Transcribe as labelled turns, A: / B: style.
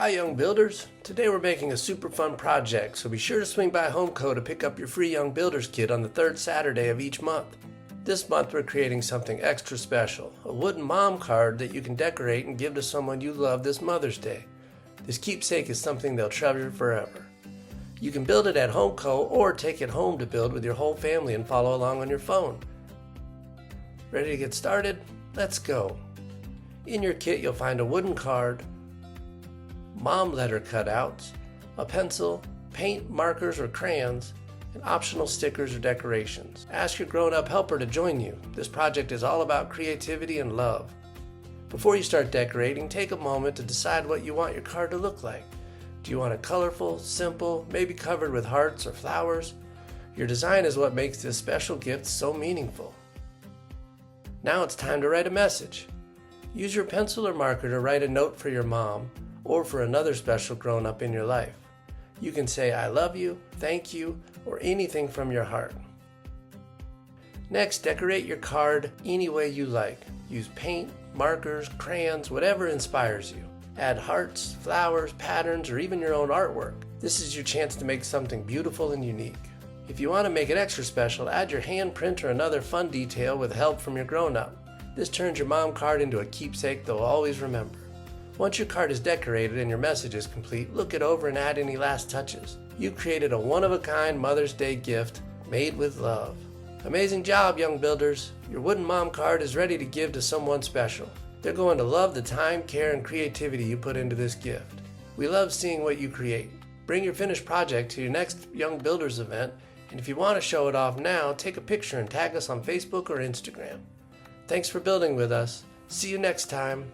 A: Hi young builders! Today we're making a super fun project, so be sure to swing by HomCo to pick up your free Young Builders kit on the third Saturday of each month. This month we're creating something extra special, a wooden mom card that you can decorate and give to someone you love this Mother's Day. This keepsake is something they'll treasure forever. You can build it at HomCo or take it home to build with your whole family and follow along on your phone. Ready to get started? Let's go! In your kit you'll find a wooden card, mom letter cutouts, a pencil, paint, markers, or crayons, and optional stickers or decorations. Ask your grown-up helper to join you. This project is all about creativity and love. Before you start decorating, take a moment to decide what you want your card to look like. Do you want it colorful, simple, maybe covered with hearts or flowers? Your design is what makes this special gift so meaningful. Now it's time to write a message. Use your pencil or marker to write a note for your mom, or for another special grown-up in your life. You can say I love you, thank you, or anything from your heart. Next, decorate your card any way you like. Use paint, markers, crayons, whatever inspires you. Add hearts, flowers, patterns, or even your own artwork. This is your chance to make something beautiful and unique. If you want to make it extra special, add your handprint or another fun detail with help from your grown-up. This turns your mom card into a keepsake they'll always remember. Once your card is decorated and your message is complete, look it over and add any last touches. You've created a one-of-a-kind Mother's Day gift made with love. Amazing job, young builders! Your wooden mom card is ready to give to someone special. They're going to love the time, care, and creativity you put into this gift. We love seeing what you create. Bring your finished project to your next Young Builders event, and if you want to show it off now, take a picture and tag us on Facebook or Instagram. Thanks for building with us. See you next time.